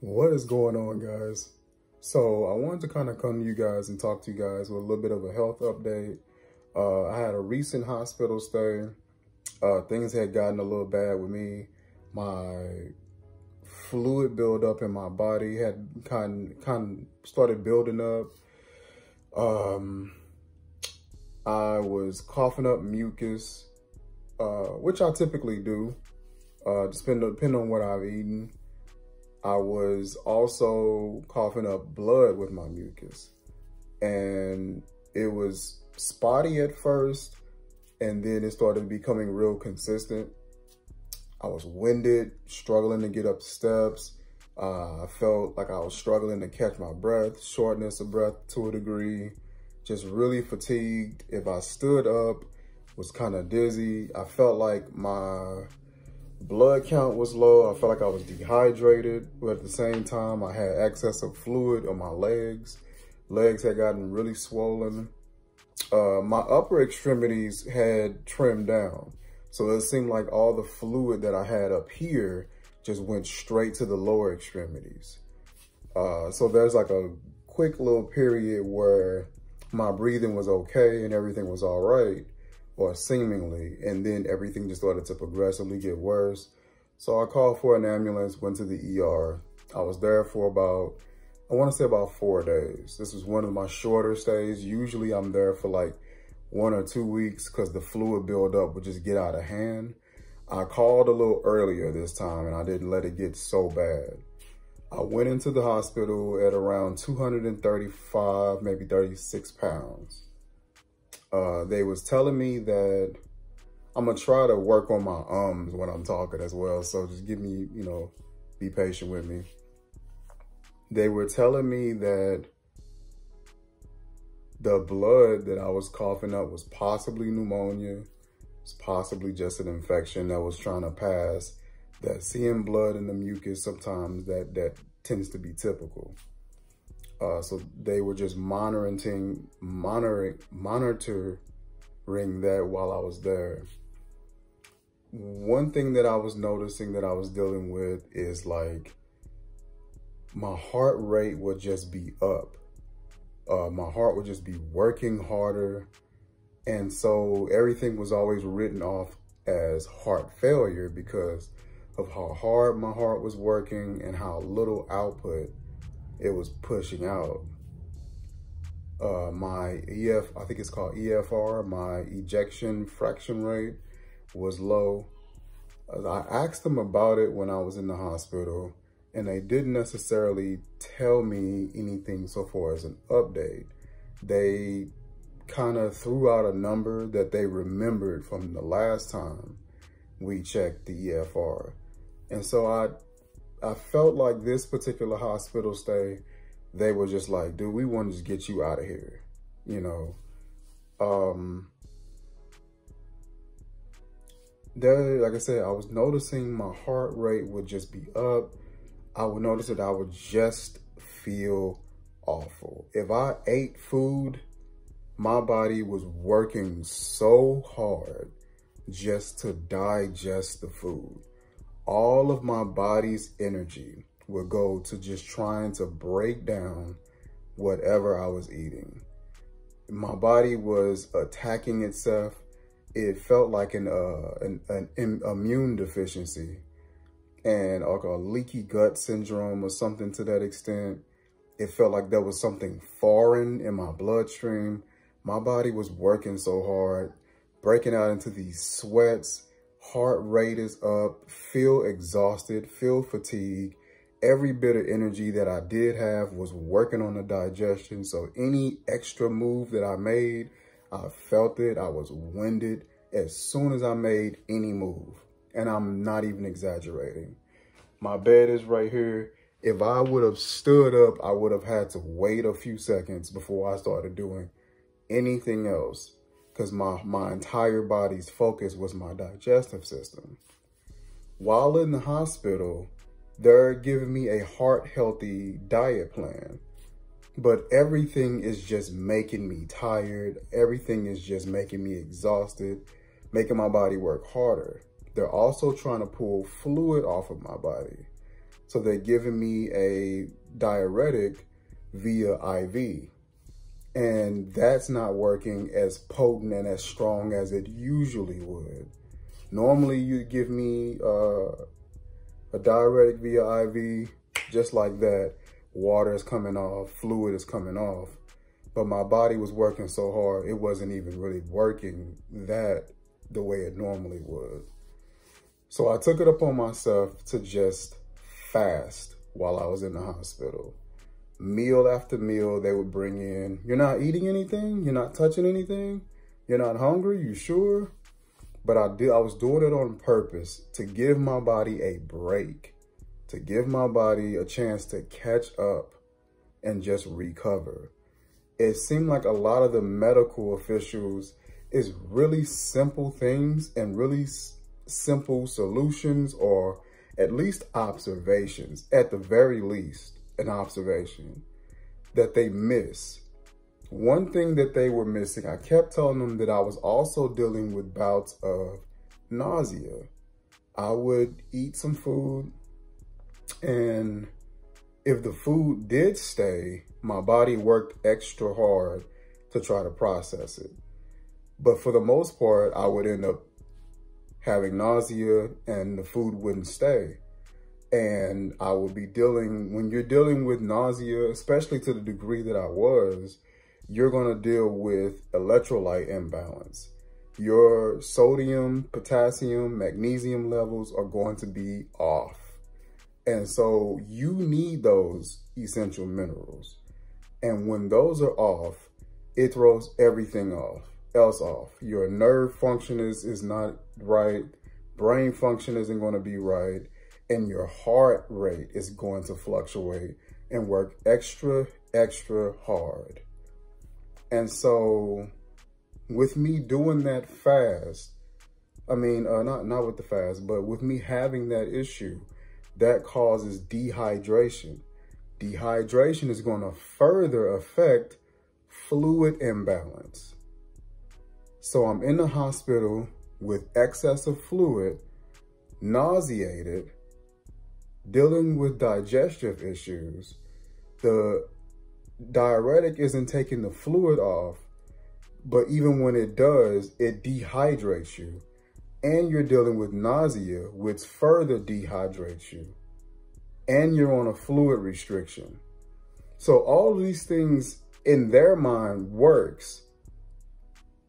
What is going on, guys? So I wanted to kind of come to you guys and talk to you guys with a little bit of a health update. I had a recent hospital stay. Things had gotten a little bad with me. My fluid buildup in my body had kind of started building up. I was coughing up mucus, which I typically do, depending on what I've eaten. I was also coughing up blood with my mucus, and it was spotty at first, and then it started becoming real consistent. I was winded, struggling to get up steps. I felt like I was struggling to catch my breath, shortness of breath to a degree, just really fatigued. If I stood up, was kind of dizzy. I felt like my blood count was low. I felt like I was dehydrated, but at the same time, I had excess of fluid on my legs. Legs had gotten really swollen. My upper extremities had trimmed down. So it seemed like all the fluid that I had up here just went straight to the lower extremities. So there's like a quick little period where my breathing was okay and everything was all right, or seemingly, and then everything just started to progressively get worse. So I called for an ambulance, went to the ER. I was there for about, I wanna say about 4 days. This was one of my shorter stays. Usually I'm there for like 1 or 2 weeks because the fluid buildup would just get out of hand. I called a little earlier this time and I didn't let it get so bad. I went into the hospital at around 235, maybe 36 pounds. They was telling me that I'm gonna try to work on my ums when I'm talking as well. So just give me, be patient with me. They were telling me that the blood that I was coughing up was possibly pneumonia. It's possibly just an infection that was trying to pass. That seeing blood in the mucus, sometimes that tends to be typical. So they were just monitoring that while I was there. One thing that I was noticing that I was dealing with is like my heart rate would just be up. My heart would just be working harder. And so everything was always written off as heart failure because of how hard my heart was working and how little output it was pushing out. My I think it's called EFR, my ejection fraction rate was low. I asked them about it when I was in the hospital, and they didn't necessarily tell me anything so far as an update. They kind of threw out a number that they remembered from the last time we checked the EFR. And so I felt like this particular hospital stay, they were just like, dude, we want to just get you out of here, Like I said, I was noticing my heart rate would just be up. I would notice that I would just feel awful. If I ate food, my body was working so hard just to digest the food. All of my body's energy would go to just trying to break down whatever I was eating. My body was attacking itself. It felt like an immune deficiency and like a leaky gut syndrome or something to that extent. It felt like there was something foreign in my bloodstream. My body was working so hard, breaking out into these sweats. Heart rate is up, feel exhausted, feel fatigued. Every bit of energy that I did have was working on the digestion. So any extra move that I made, I felt it. I was winded as soon as I made any move. And I'm not even exaggerating. My bed is right here. If I would have stood up, I would have had to wait a few seconds before I started doing anything else, because my entire body's focus was my digestive system. While in the hospital, they're giving me a heart-healthy diet plan, but everything is just making me tired. Everything is just making me exhausted, making my body work harder. They're also trying to pull fluid off of my body. So they're giving me a diuretic via IV. And that's not working as potent and as strong as it usually would. Normally you'd give me a diuretic via IV, just like that. Water is coming off, fluid is coming off. But my body was working so hard, it wasn't even really working that the way it normally would. So I took it upon myself to just fast while I was in the hospital. Meal after meal, they would bring in, you're not eating anything? You're not touching anything? You're not hungry? You sure? But I was doing it on purpose to give my body a break, to give my body a chance to catch up and just recover. It seemed like a lot of the medical officials is really simple things and really simple solutions, or at least observations, at the very least, an observation that they miss. One thing that they were missing, I kept telling them that I was also dealing with bouts of nausea. I would eat some food, and if the food did stay, my body worked extra hard to try to process it. But for the most part, I would end up having nausea and the food wouldn't stay. And I would be when you're dealing with nausea, especially to the degree that I was, you're gonna deal with electrolyte imbalance. Your sodium, potassium, magnesium levels are going to be off. And so you need those essential minerals. And when those are off, it throws everything else off. Your nerve function is not right. Brain function isn't going to be right. And your heart rate is going to fluctuate and work extra, extra hard. And so with me doing that fast, I mean, not with the fast, but with me having that issue, that causes dehydration. Dehydration is going to further affect fluid imbalance. So I'm in the hospital with excess of fluid, nauseated, dealing with digestive issues. The diuretic isn't taking the fluid off, but even when it does, it dehydrates you. And you're dealing with nausea, which further dehydrates you. And you're on a fluid restriction. So all of these things in their mind works.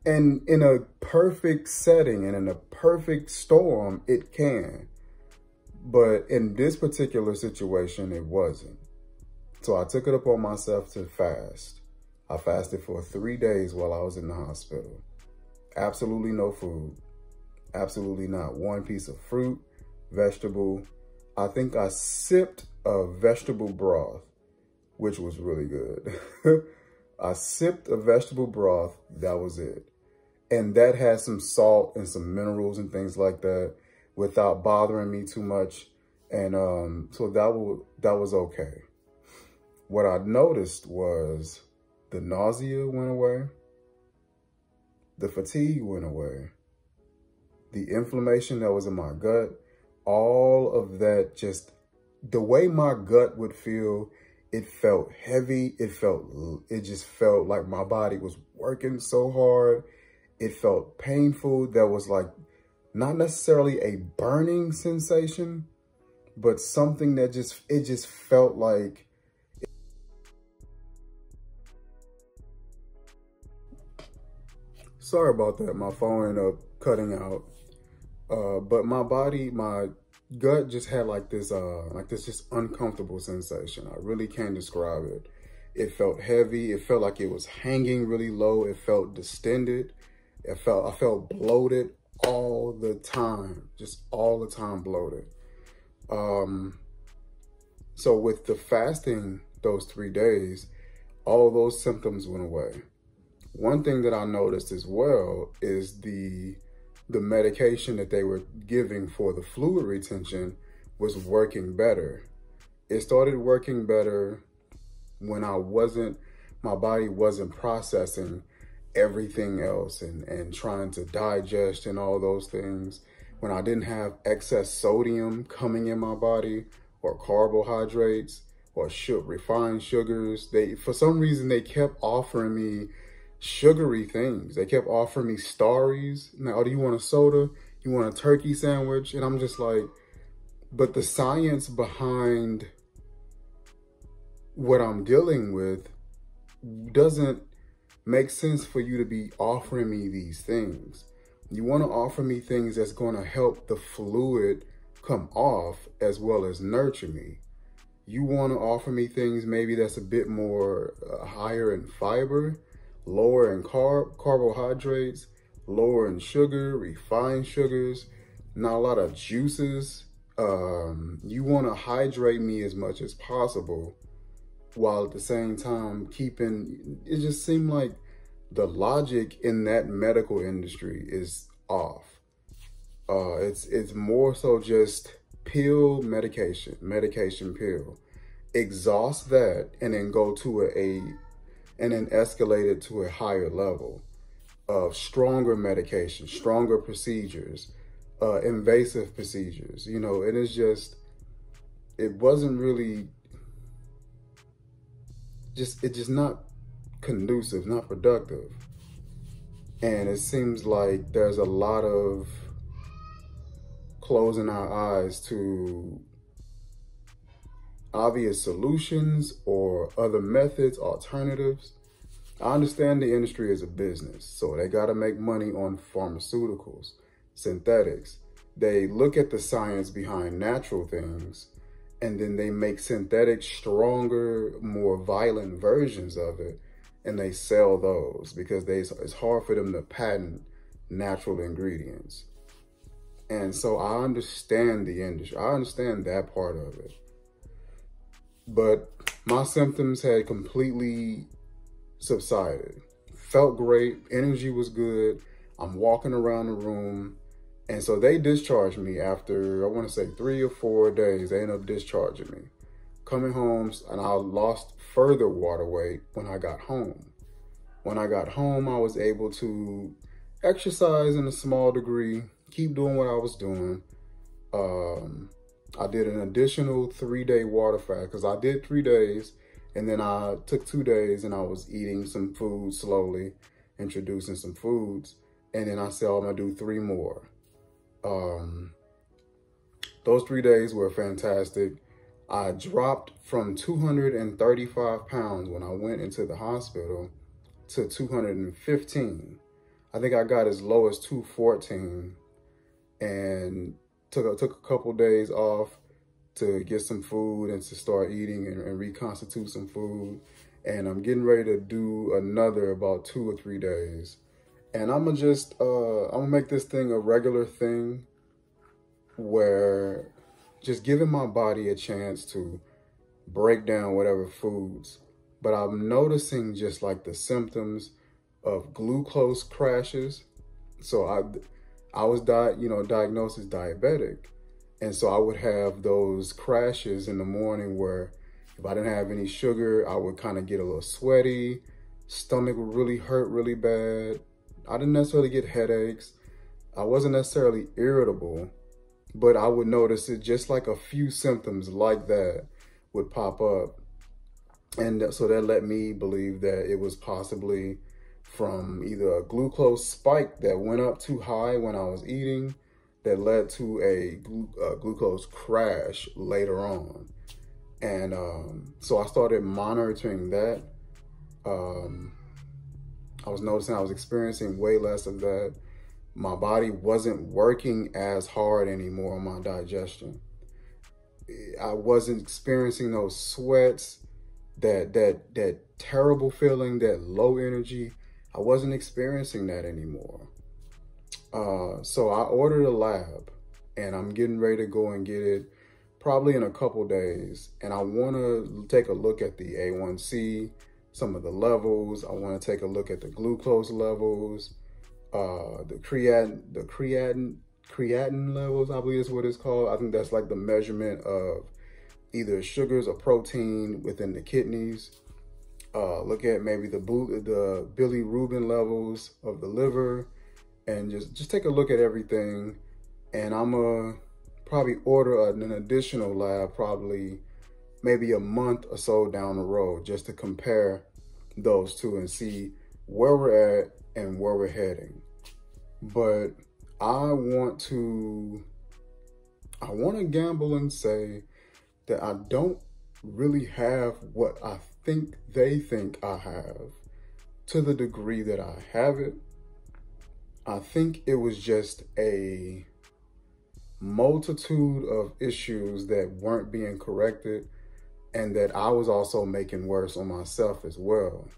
And in a perfect setting and in a perfect storm, it can. But in this particular situation, it wasn't. So I took it upon myself to fast. I fasted for 3 days while I was in the hospital. Absolutely no food. Absolutely not one piece of fruit, vegetable. I think I sipped a vegetable broth, which was really good. I sipped a vegetable broth, that was it. And that had some salt and some minerals and things like that without bothering me too much. And so that was okay. What I noticed was the nausea went away. The fatigue went away. The inflammation that was in my gut, all of that, just the way my gut would feel, it felt heavy. It just felt like my body was working so hard. It felt painful. There was like not necessarily a burning sensation, but something that it just felt like. Sorry about that. My phone ended up cutting out. But my gut just had like this just uncomfortable sensation. I really can't describe it. It felt heavy. It felt like it was hanging really low. It felt distended. I felt bloated all the time, just all the time bloated. So with the fasting those 3 days, all of those symptoms went away. One thing that I noticed as well is the medication that they were giving for the fluid retention was working better. It started working better when my body wasn't processing everything else and trying to digest and all those things. When I didn't have excess sodium coming in my body or carbohydrates or refined sugars. For some reason, they kept offering me sugary things. They kept offering me Starries. Now, oh, do you want a soda? You want a turkey sandwich? And I'm just like, but the science behind what I'm dealing with doesn't make sense for you to be offering me these things. You want to offer me things that's going to help the fluid come off as well as nurture me. You want to offer me things maybe that's a bit more higher in fiber, lower in carbohydrates, lower in sugar, refined sugars, not a lot of juices. You want to hydrate me as much as possible, while at the same time keeping, it just seemed like the logic in that medical industry is off. It's more so just pill medication pill. Exhaust that and then go to and then escalate it to a higher level of stronger medication, stronger procedures, invasive procedures, you know. And it's just, it wasn't really, it's just not conducive, not productive. And it seems like there's a lot of closing our eyes to obvious solutions or other methods, alternatives. I understand the industry is a business, so they got to make money on pharmaceuticals, synthetics. They look at the science behind natural things, and then they make synthetic, stronger, more violent versions of it, and they sell those because it's hard for them to patent natural ingredients. And so I understand the industry. I understand that part of it. But my symptoms had completely subsided. Felt great. Energy was good. I'm walking around the room. And so they discharged me after, I want to say 3 or 4 days. They ended up discharging me. Coming home, and I lost further water weight when I got home. When I got home, I was able to exercise in a small degree, keep doing what I was doing. I did an additional 3-day water fast because I did 3 days, and then I took 2 days and I was eating some food slowly, introducing some foods. And then I said, I'm gonna do 3 more. Those 3 days were fantastic. I dropped from 235 pounds when I went into the hospital to 215. I think I got as low as 214 and took a couple days off to get some food and to start eating and reconstitute some food. And I'm getting ready to do another about 2 or 3 days. And I'm gonna make this thing a regular thing where just giving my body a chance to break down whatever foods. But I'm noticing just like the symptoms of glucose crashes. So I was diagnosed as diabetic. And so I would have those crashes in the morning where if I didn't have any sugar, I would kind of get a little sweaty. Stomach would really hurt really bad. I didn't necessarily get headaches. I wasn't necessarily irritable, but I would notice it just like a few symptoms like that would pop up. And so that let me believe that it was possibly from either a glucose spike that went up too high when I was eating that led to a glucose crash later on. And so I started monitoring that. I was noticing I was experiencing way less of that. My body wasn't working as hard anymore on my digestion. I wasn't experiencing those sweats, that terrible feeling, that low energy. I wasn't experiencing that anymore. So I ordered a lab and I'm getting ready to go and get it probably in a couple days. And I want to take a look at the A1C, some of the levels. I want to take a look at the glucose levels, the creatinine levels, I believe is what it's called. I think that's like the measurement of either sugars or protein within the kidneys. Look at maybe the bilirubin levels of the liver, and just take a look at everything. And I'm gonna probably order an additional lab probably maybe a month or so down the road, just to compare those two and see where we're at and where we're heading. But I want to gamble and say that I don't really have what I think they think I have to the degree that I have it. I think it was just a multitude of issues that weren't being corrected, and that I was also making worse on myself as well.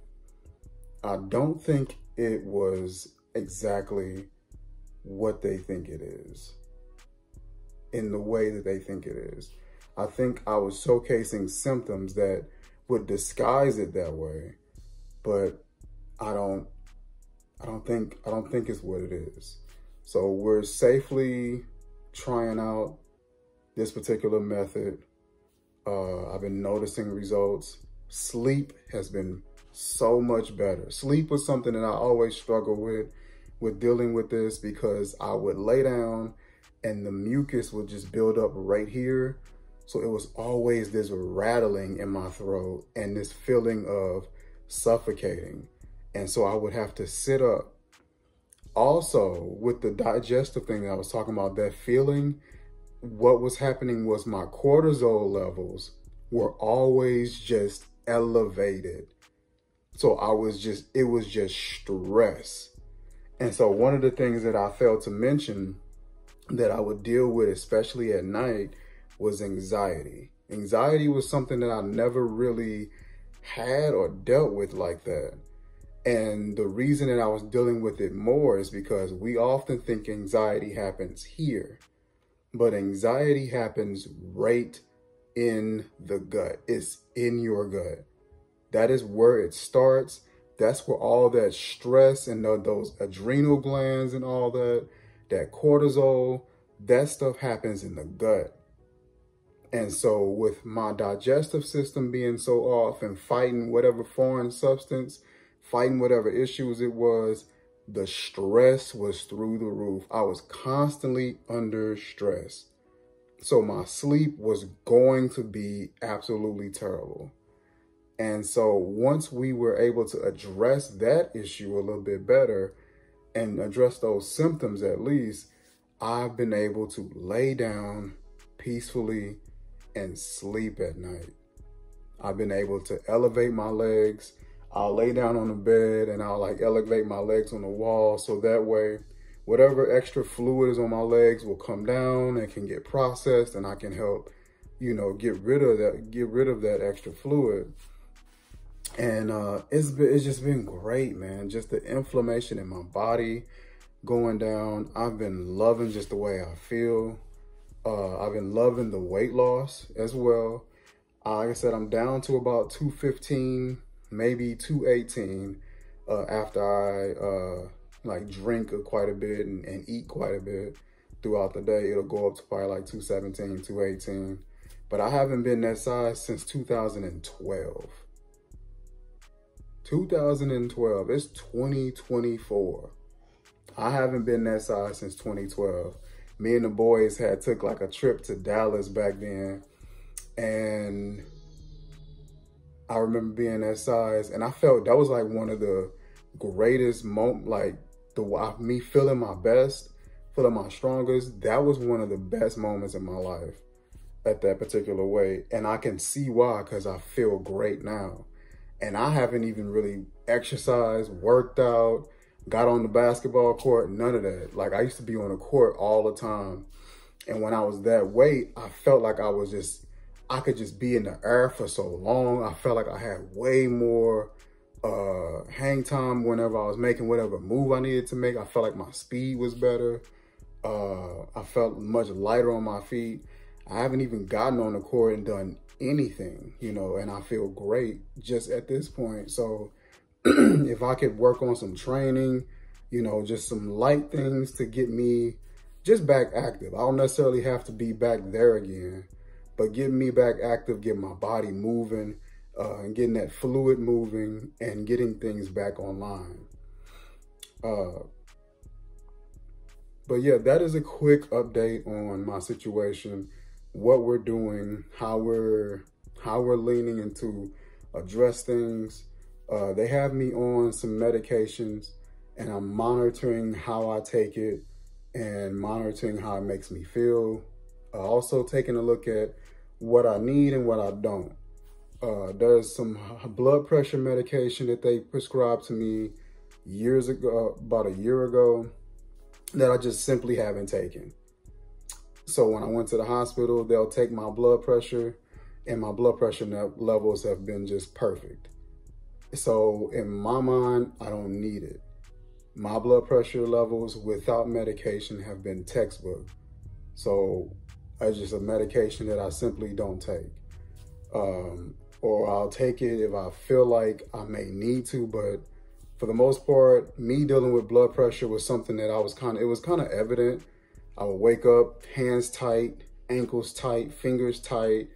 I don't think it was exactly what they think it is, in the way that they think it is. I think I was showcasing symptoms that would disguise it that way, but I don't think it's what it is. So we're safely trying out this particular method. I've been noticing results. Sleep has been so much better. Sleep was something that I always struggled with dealing with this, because I would lay down and the mucus would just build up right here. So it was always this rattling in my throat and this feeling of suffocating. And so I would have to sit up. Also, with the digestive thing that I was talking about, that feeling, what was happening was my cortisol levels were always just elevated. So it was just stress. And so one of the things that I failed to mention that I would deal with, especially at night, was anxiety. Anxiety was something that I never really had or dealt with like that. And the reason that I was dealing with it more is because we often think anxiety happens here, but anxiety happens right in the gut. It's in your gut. That is where it starts. That's where all that stress and those adrenal glands and all that cortisol, that stuff happens in the gut. And so with my digestive system being so off and fighting whatever foreign substance, fighting whatever issues it was, the stress was through the roof. I was constantly under stress. So my sleep was going to be absolutely terrible. And so once we were able to address that issue a little bit better and address those symptoms at least, I've been able to lay down peacefully and sleep at night. I've been able to elevate my legs. I'll lay down on the bed and I'll like elevate my legs on the wall, so that way whatever extra fluid is on my legs will come down and can get processed, and I can help, you know, get rid of that extra fluid. And it's just been great, man. Just the inflammation in my body going down. I've been loving just the way I feel. I've been loving the weight loss as well. Like I said, I'm down to about 215, maybe 218 after I like drink quite a bit and eat quite a bit throughout the day. It'll go up to probably like 217, 218. But I haven't been that size since 2012. 2012, it's 2024. I haven't been that size since 2012. Me and the boys took like a trip to Dallas back then, and I remember being that size, and I felt that was like one of the greatest moments, like me feeling my best, feeling my strongest. That was one of the best moments in my life at that particular weight. And I can see why, because I feel great now. And I haven't even really exercised, worked out, got on the basketball court, none of that. Like, I used to be on the court all the time. And when I was that weight, I felt like I could just be in the air for so long. I felt like I had way more hang time whenever I was making whatever move I needed to make. I felt like my speed was better. I felt much lighter on my feet. I haven't even gotten on the court and done anything, you know, and I feel great just at this point. So if I could work on some training, you know, just some light things to get me just back active. I don't necessarily have to be back there again, but getting me back active, getting my body moving, and getting that fluid moving and getting things back online. But yeah, that is a quick update on my situation, what we're doing, how we're leaning into address things. They have me on some medications, and I'm monitoring how I take it and monitoring how it makes me feel. Also taking a look at what I need and what I don't. There's some blood pressure medication that they prescribed to me years ago, about a year ago, that I just simply haven't taken. So when I went to the hospital, they'll take my blood pressure, and my blood pressure levels have been just perfect. So in my mind, I don't need it. My blood pressure levels without medication have been textbook. So it's just a medication that I simply don't take. Or I'll take it if I feel like I may need to, but for the most part, me dealing with blood pressure was something that it was kind of evident. I would wake up, hands tight, ankles tight, fingers tight,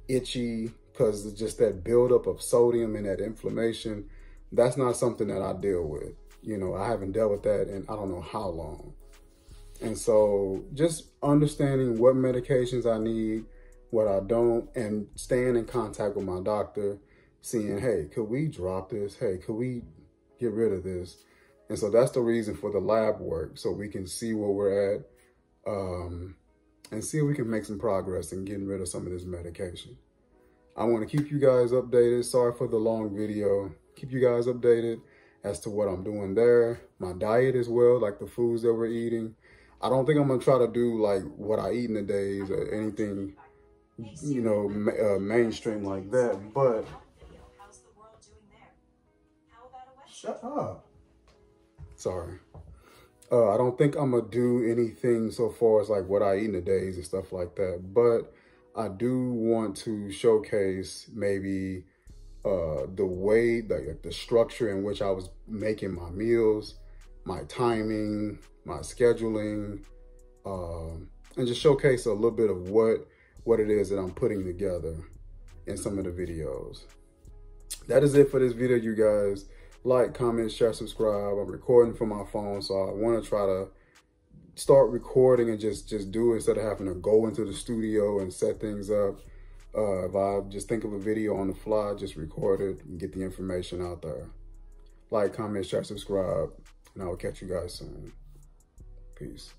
itchy, because it's just that buildup of sodium and that inflammation. That's not something that I deal with. You know, I haven't dealt with that in I don't know how long. And so just understanding what medications I need, what I don't, and staying in contact with my doctor, seeing, hey, could we drop this? Hey, could we get rid of this? And so that's the reason for the lab work, so we can see where we're at, and see if we can make some progress in getting rid of some of this medication. I want to keep you guys updated. Sorry for the long video. Keep you guys updated as to what I'm doing there. My diet as well, like the foods that we're eating. I don't think I'm going to try to do like what I eat in the days or anything, you know, mainstream like that, but shut up. Sorry. I don't think I'm gonna do anything so far as like what I eat in the days and stuff like that, but I do want to showcase maybe the way, the structure in which I was making my meals, my timing, my scheduling, and just showcase a little bit of what it is that I'm putting together in some of the videos. That is it for this video, you guys. Like, comment, share, subscribe. I'm recording from my phone, so I want to try to start recording and just do it instead of having to go into the studio and set things up. If I just think of a video on the fly, just record it and get the information out there. Like, comment, share, subscribe, and I will catch you guys soon. Peace.